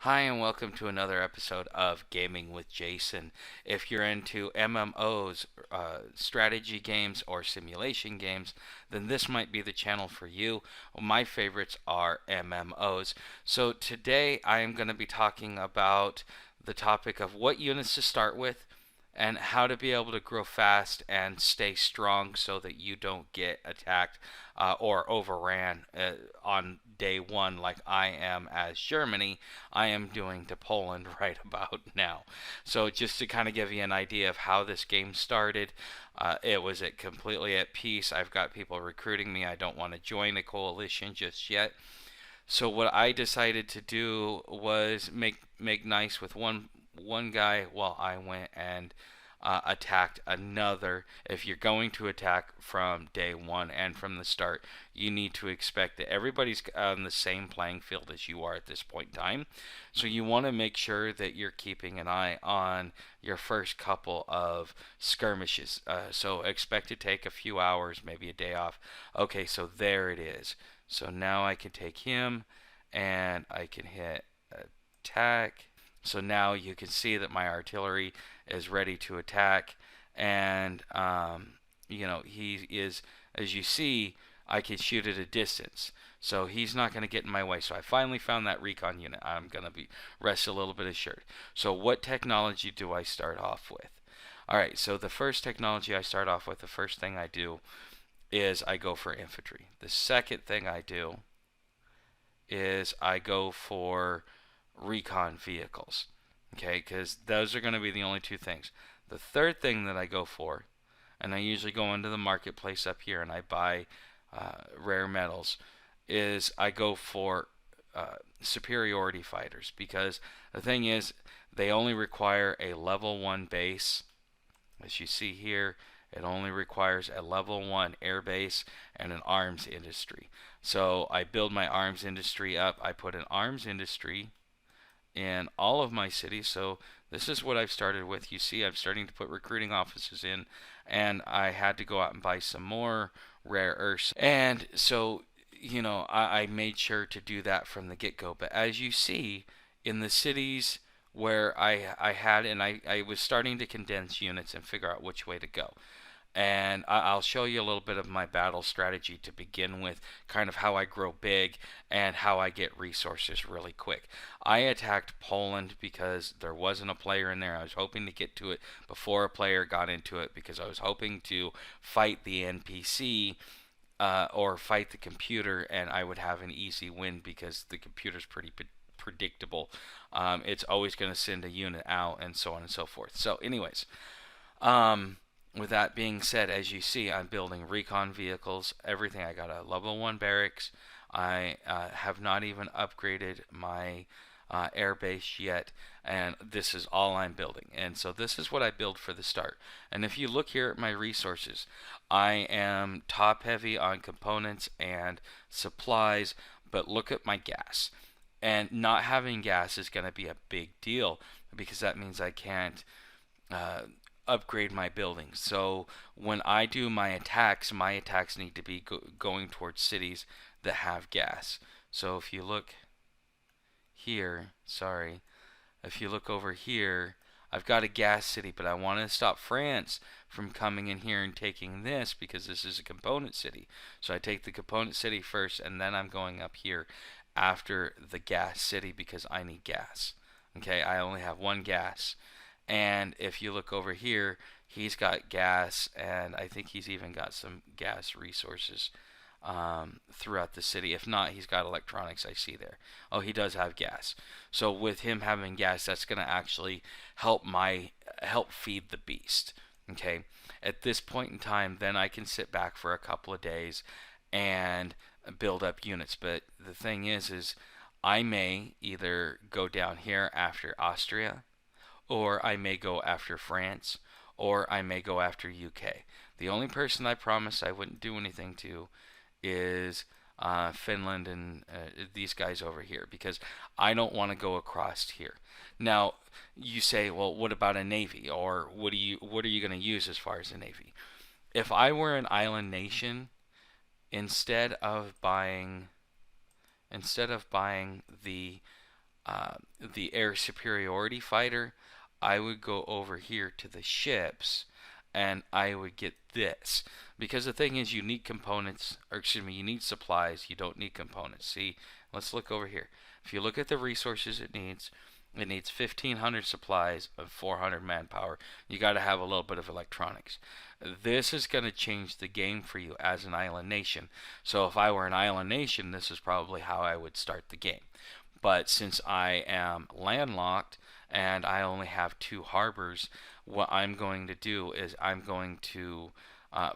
Hi, and welcome to another episode of Gaming with Jason. If you're into MMOs, strategy games, or simulation games, then this might be the channel for you. My favorites are MMOs. So today I am going to be talking about the topic of what units to start with and how to be able to grow fast and stay strong so that you don't get attacked or overran on day one like I am as Germany. I am doing to Poland right about now. So just to kind of give you an idea of how this game started, it was completely at peace. I've got people recruiting me. I don't want to join a coalition just yet. So what I decided to do was make nice with one guy while I went and attacked another. If you're going to attack from day one and from the start, you need to expect that everybody's on the same playing field as you are at this point in time. So you want to make sure that you're keeping an eye on your first couple of skirmishes. So expect to take a few hours, maybe a day off. Okay, so there it is. So now I can take him and I can hit attack. So now you can see that my artillery is ready to attack, and he is, as you see, I can shoot at a distance. So he's not going to get in my way. So I finally found that recon unit. I'm going to be rest a little bit assured. So what technology do I start off with? All right, so the first technology I start off with, the first thing I do is I go for infantry. The second thing I do is I go for recon vehicles. Okay, because those are going to be the only two things. The third thing that I go for, and I usually go into the marketplace up here and I buy rare metals, is I go for superiority fighters, because the thing is, they only require a level 1 base. As you see here, it only requires a level 1 air base and an arms industry. So I build my arms industry up. I put an arms industry in all of my cities. So this is what I've started with. You see, I'm starting to put recruiting offices in, and I had to go out and buy some more rare earths. And so, I made sure to do that from the get-go. But as you see, in the cities where I had, and I was starting to condense units and figure out which way to go. And I'll show you a little bit of my battle strategy to begin with, kind of how I grow big and how I get resources really quick. I attacked Poland because there wasn't a player in there. I was hoping to get to it before a player got into it, because I was hoping to fight the NPC or fight the computer, and I would have an easy win because the computer's pretty predictable. It's always going to send a unit out and so on and so forth. So anyways, with that being said, as you see, I'm building recon vehicles, everything. I got a level 1 barracks. I have not even upgraded my air base yet, and this is all I'm building. And so this is what I build for the start. And if you look here at my resources, I am top heavy on components and supplies, but look at my gas. And not having gas is going to be a big deal, because that means I can't upgrade my buildings. So when I do my attacks need to be going towards cities that have gas. So if you look here, if you look over here, I've got a gas city, but I want to stop France from coming in here and taking this, because this is a component city. So I take the component city first, and then I'm going up here after the gas city, because I need gas. Okay, I only have one gas. And if you look over here, he's got gas, and I think he's even got some gas resources throughout the city. If not, he's got electronics, I see there. Oh, he does have gas. So with him having gas, that's going to actually help feed the beast. Okay, at this point in time, then I can sit back for a couple of days and build up units. But the thing is I may either go down here after Austria, or I may go after France, or I may go after UK. The only person I promised I wouldn't do anything to is Finland and these guys over here, because I don't want to go across here. Now, you say, well, what about a navy, or what are you going to use as far as a navy? If I were an island nation, instead of buying the uh, the air superiority fighter, I would go over here to the ships and I would get this. Because the thing is, you need components, or excuse me, you need supplies, you don't need components. See, let's look over here. If you look at the resources it needs 1,500 supplies of 400 manpower. You got to have a little bit of electronics. This is going to change the game for you as an island nation. So if I were an island nation, this is probably how I would start the game. But since I am landlocked and I only have 2 harbors, what I'm going to do is I'm going to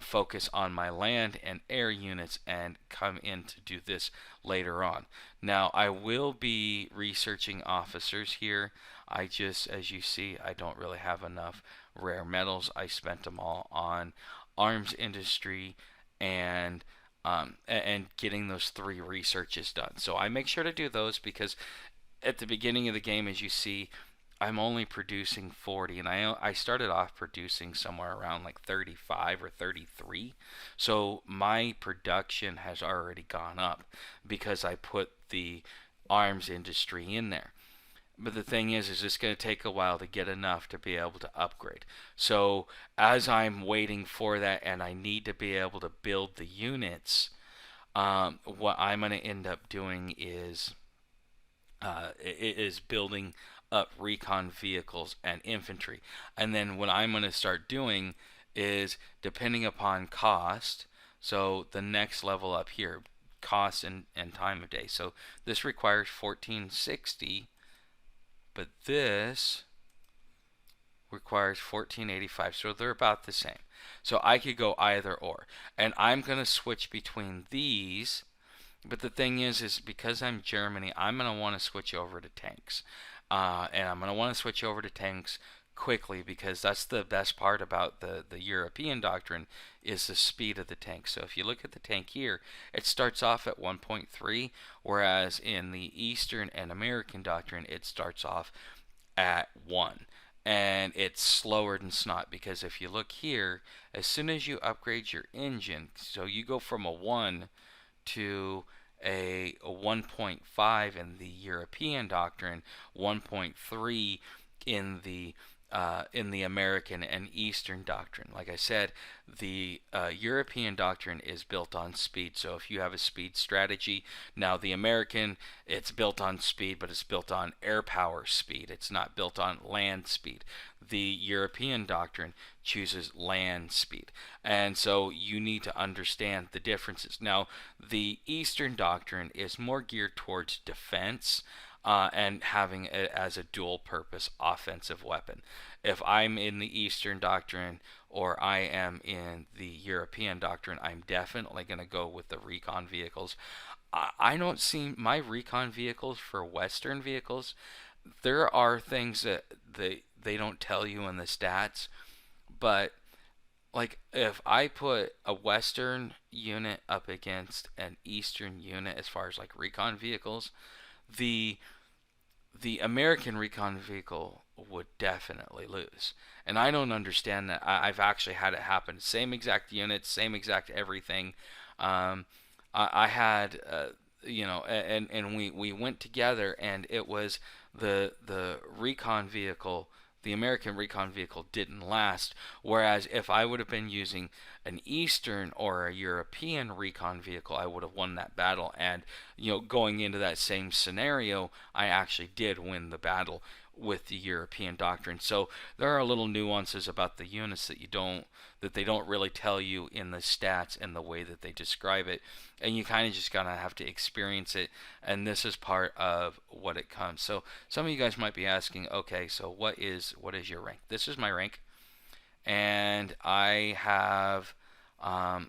focus on my land and air units and come in to do this later on. Now, I will be researching officers here. I just, as you see, I don't really have enough rare metals. I spent them all on arms industry and getting those 3 researches done. So I make sure to do those because at the beginning of the game, as you see, I'm only producing 40, and I started off producing somewhere around like 35 or 33. So my production has already gone up because I put the arms industry in there. But the thing is it's going to take a while to get enough to be able to upgrade. So as I'm waiting for that, and I need to be able to build the units, what I'm going to end up doing is building up recon vehicles and infantry. And then what I'm going to start doing is, depending upon cost, so the next level up here, cost and time of day. So this requires 1460, but this requires 1485, so they're about the same. So I could go either or, and I'm going to switch between these. But the thing is because I'm Germany, I'm going to want to switch over to tanks. And I'm going to want to switch over to tanks quickly because that's the best part about the European doctrine is the speed of the tank. So if you look at the tank here, it starts off at 1.3, whereas in the Eastern and American doctrine, it starts off at 1. And it's slower than snot because if you look here, as soon as you upgrade your engine, so you go from a 1 to a 1.5 in the European doctrine, 1.3 in the American and Eastern doctrine. Like I said, the European doctrine is built on speed. So if you have a speed strategy, now the American, it's built on speed, but it's built on air power speed. It's not built on land speed. The European doctrine chooses land speed. And so you need to understand the differences. Now, the Eastern doctrine is more geared towards defense. And having it as a dual purpose offensive weapon. If I'm in the Eastern doctrine or I am in the European doctrine, I'm definitely going to go with the recon vehicles. I don't see my recon vehicles for Western vehicles. There are things that they don't tell you in the stats, but like if I put a Western unit up against an Eastern unit as far as like recon vehicles, the the American recon vehicle would definitely lose. And I don't understand that. I've actually had it happen. Same exact units, same exact everything. Um, I had, and we went together, and it was the recon vehicle. The American recon vehicle didn't last. Whereas if I would have been using an Eastern or a European recon vehicle, I would have won that battle. And going into that same scenario, I actually did win the battle with the European doctrine. So there are little nuances about the units that they don't really tell you in the stats and the way that they describe it, and you kind of just gotta have to experience it. And this is part of what it comes. So some of you guys might be asking, okay, so what is your rank? This is my rank, and I have a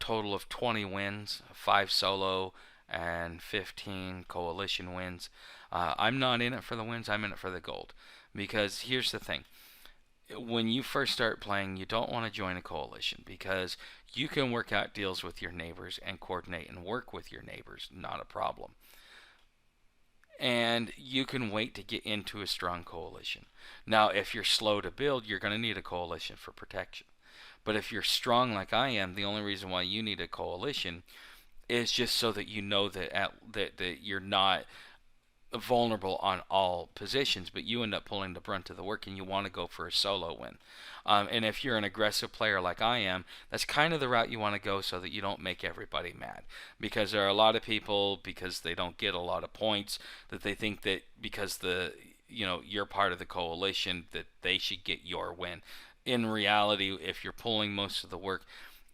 total of 20 wins, 5 solo and 15 coalition wins. I'm not in it for the wins, I'm in it for the gold. Because here's the thing. When you first start playing, you don't want to join a coalition because you can work out deals with your neighbors and coordinate and work with your neighbors, not a problem. And you can wait to get into a strong coalition. Now, if you're slow to build, you're going to need a coalition for protection. But if you're strong like I am, the only reason why you need a coalition is just so that you know that you're not vulnerable on all positions, but you end up pulling the brunt of the work and you want to go for a solo win. And if you're an aggressive player like I am, that's kind of the route you want to go so that you don't make everybody mad. Because there are a lot of people, because they don't get a lot of points, that they think that because you're part of the coalition that they should get your win. In reality, if you're pulling most of the work,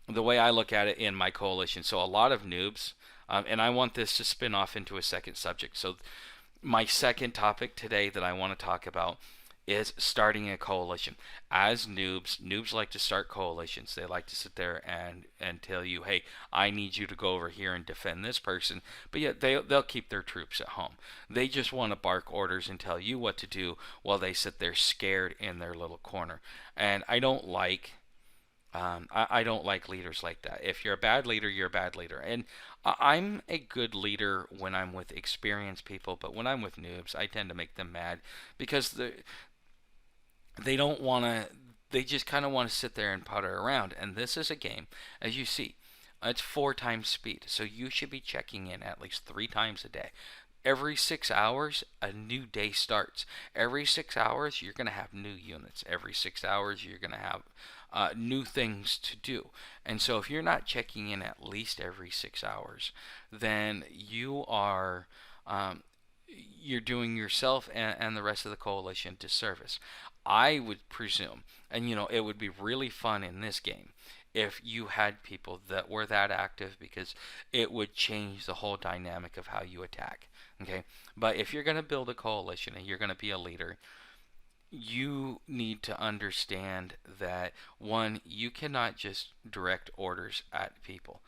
the way I look at it in my coalition, so a lot of noobs, and I want this to spin off into a second subject. So my second topic today that I want to talk about is starting a coalition. As noobs like to start coalitions. They like to sit there and tell you, hey, I need you to go over here and defend this person, but yet they'll keep their troops at home. They just want to bark orders and tell you what to do while they sit there scared in their little corner. And I don't like leaders like that. If you're a bad leader, you're a bad leader. And I'm a good leader when I'm with experienced people, but when I'm with noobs, I tend to make them mad because they don't want to. They just kind of want to sit there and putter around. And this is a game, as you see, it's 4 times speed. So you should be checking in at least 3 times a day. Every 6 hours, a new day starts. Every 6 hours, you're going to have new units. Every 6 hours, you're going to have new things to do. And so, if you're not checking in at least every 6 hours, then you're doing yourself and the rest of the coalition disservice. I would presume, and it would be really fun in this game if you had people that were that active because it would change the whole dynamic of how you attack. Okay, but if you're going to build a coalition and you're going to be a leader, you need to understand that one, you cannot just direct orders at people.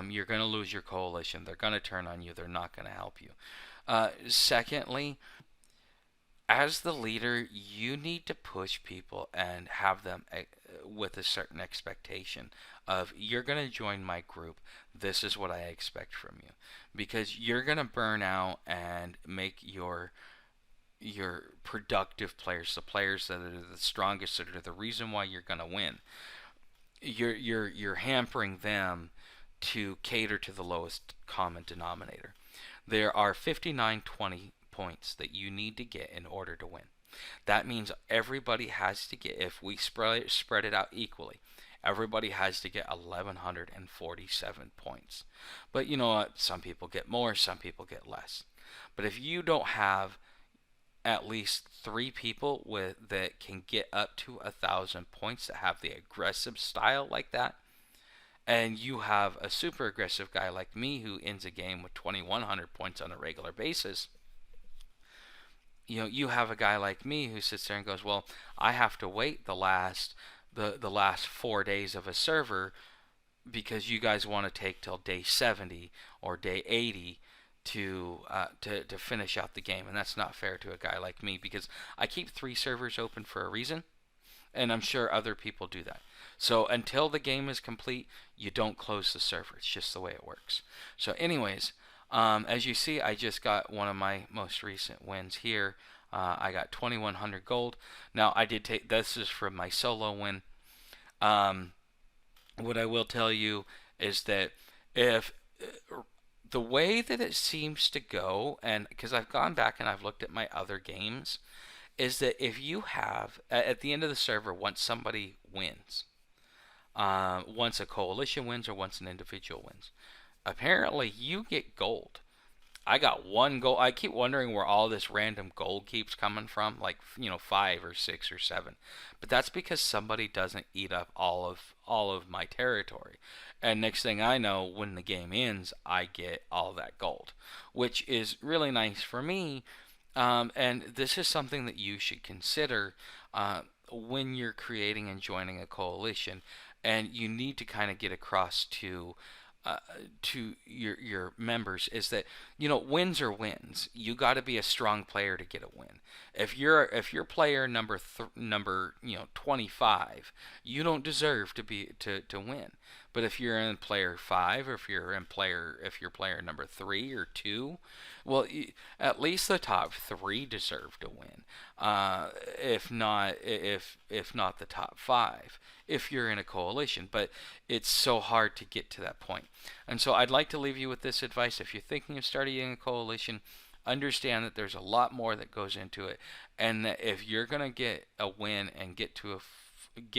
You're going to lose your coalition. They're going to turn on you. They're not going to help you. Secondly, as the leader, you need to push people and have them with a certain expectation of you're going to join my group. This is what I expect from you, because you're going to burn out and make your productive players, the players that are the strongest, that are the reason why you're going to win. You're hampering them to cater to the lowest common denominator. There are 5920 points that you need to get in order to win. That means everybody has to get, if we spread it out equally, everybody has to get 1147 points. But you know what? Some people get more, some people get less. But if you don't have at least 3 people that can get up to 1,000 points, that have the aggressive style like that, and you have a super aggressive guy like me who ends a game with 2,100 points on a regular basis, you have a guy like me who sits there and goes, well, I have to wait the last 4 days of a server because you guys want to take till day 70 or day 80 to finish out the game, and that's not fair to a guy like me because I keep 3 servers open for a reason, and I'm sure other people do that. So until the game is complete, you don't close the server. It's just the way it works. So anyways, as you see, I just got one of my most recent wins here. I got 2,100 gold. Now I did take, this is from my solo win. What I will tell you is that if the way that it seems to go, and because I've gone back and I've looked at my other games, is that if you have at the end of the server, once somebody wins, once a coalition wins or once an individual wins, apparently you get gold. I got 1 gold. I keep wondering where all this random gold keeps coming from, like 5 or 6 or 7. But that's because somebody doesn't eat up all of my territory. And next thing I know, when the game ends, I get all that gold, which is really nice for me. And this is something that you should consider when you're creating and joining a coalition, and you need to kind of get across to your members is that wins are wins. You got to be a strong player to get a win. If you're player number 25, you don't deserve to win. But if you're in player 5, or if you're player number 3 or 2, well, at least the top 3 deserve to win. If not the top 5, if you're in a coalition. But it's so hard to get to that point. And so I'd like to leave you with this advice: if you're thinking of starting a coalition, understand that there's a lot more that goes into it, and that if you're going to get a win and get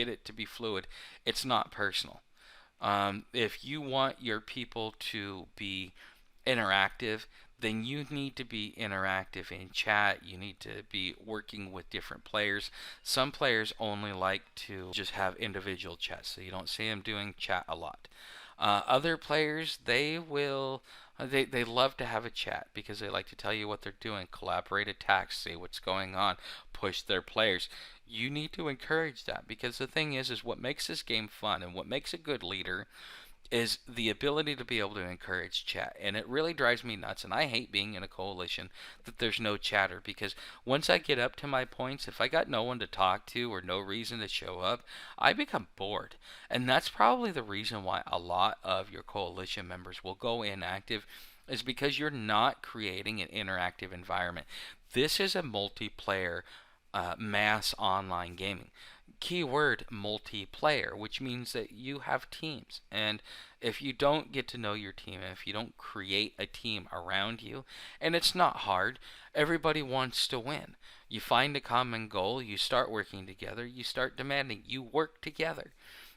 it to be fluid, it's not personal. If you want your people to be interactive, then you need to be interactive in chat. You need to be working with different players. Some players only like to just have individual chats, so you don't see them doing chat a lot. Other players, they love to have a chat because they like to tell you what they're doing, collaborate attacks, see what's going on, push their players. You need to encourage that, because the thing is what makes this game fun and what makes a good leader is the ability to be able to encourage chat. And it really drives me nuts, and I hate being in a coalition that there's no chatter, because once I get up to my points, if I got no one to talk to or no reason to show up, I become bored. And that's probably the reason why a lot of your coalition members will go inactive, is because you're not creating an interactive environment. This is a multiplayer mass online gaming. Keyword multiplayer, which means that you have teams. And if you don't get to know your team, and if you don't create a team around you, and it's not hard, everybody wants to win. You find a common goal, you start working together, you start demanding, you work together.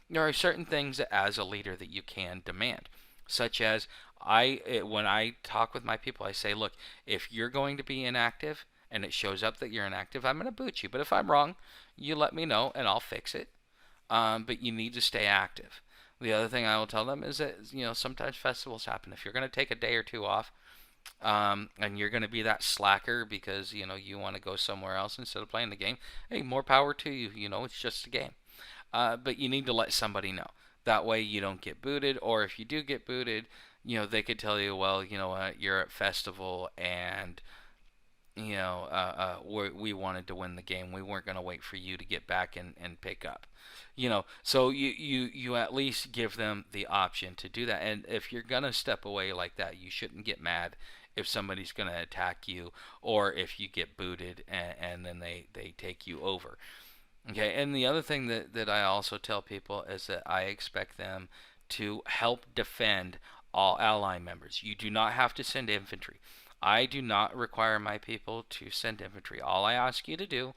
There are certain things that, as a leader, that you can demand, such as when I talk with my people, I say, look, if you're going to be inactive and it shows up that you're inactive, I'm going to boot you. But if I'm wrong, you let me know and I'll fix it. But you need to stay active. The other thing I will tell them is that, sometimes festivals happen. If you're going to take a day or two off, and you're going to be that slacker because you want to go somewhere else instead of playing the game, hey, more power to you. It's just a game. But you need to let somebody know. That way you don't get booted, or if you do get booted, they could tell you, well, you know what, you're at festival and we wanted to win the game. We weren't going to wait for you to get back and pick up. So you at least give them the option to do that. And if you're going to step away like that, you shouldn't get mad if somebody's going to attack you, or if you get booted and then they take you over. Okay, and the other thing that I also tell people is that I expect them to help defend all ally members. You do not have to send infantry. I do not require my people to send infantry. All I ask you to do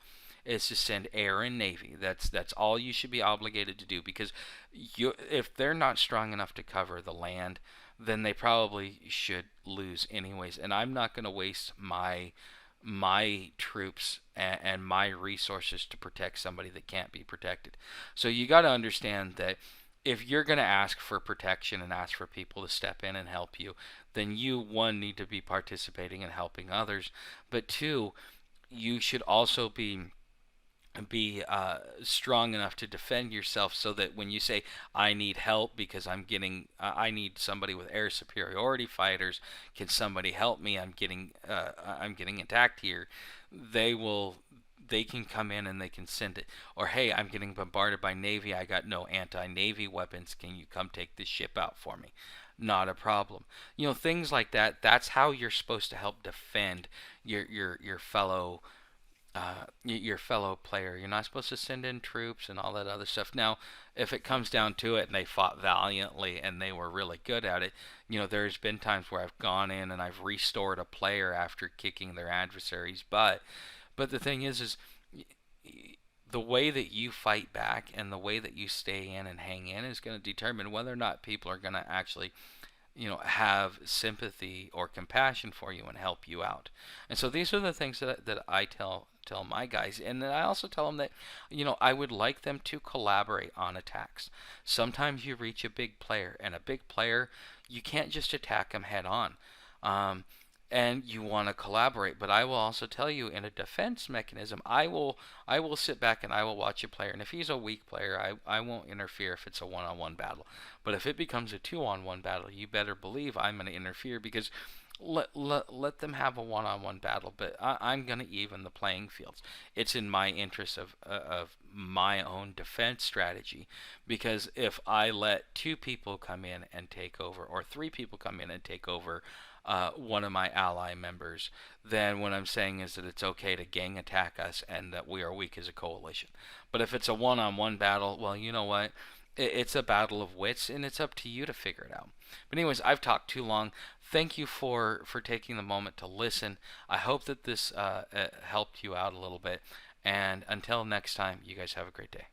is to send air and navy. That's all you should be obligated to do, because if they're not strong enough to cover the land, then they probably should lose anyways. And I'm not going to waste my troops and my resources to protect somebody that can't be protected. So you got to understand that if you're going to ask for protection and ask for people to step in and help you, then you, one, need to be participating and helping others, but two, you should also be strong enough to defend yourself, so that when you say, I need help because I need somebody with air superiority fighters, can somebody help me, I'm getting attacked here, they can come in and they can send it. Or, hey, I'm getting bombarded by Navy, I got no anti-Navy weapons, can you come take this ship out for me? Not a problem. Things like that. That's how you're supposed to help defend your fellow player. You're not supposed to send in troops and all that other stuff. Now, if it comes down to it and they fought valiantly and they were really good at it, there's been times where I've gone in and I've restored a player after kicking their adversaries. But the thing is the way that you fight back and the way that you stay in and hang in is going to determine whether or not people are going to actually have sympathy or compassion for you and help you out. And so these are the things that I tell my guys. And then I also tell them that I would like them to collaborate on attacks. Sometimes you reach a big player, and a big player, you can't just attack them head on. And you want to collaborate, but I will also tell you, in a defense mechanism, I will sit back and I will watch a player, and if he's a weak player, I won't interfere if it's a one-on-one battle. But if it becomes a two-on-one battle, you better believe I'm going to interfere, because let them have a one-on-one battle, but I'm going to even the playing fields. It's in my interest of my own defense strategy, because if I let two people come in and take over, or three people come in and take over one of my ally members, then what I'm saying is that it's okay to gang attack us and that we are weak as a coalition. But if it's a one-on-one battle, well, you know what? It's a battle of wits, and it's up to you to figure it out. But anyways, I've talked too long. Thank you for taking the moment to listen. I hope that this helped you out a little bit. And until next time, you guys have a great day.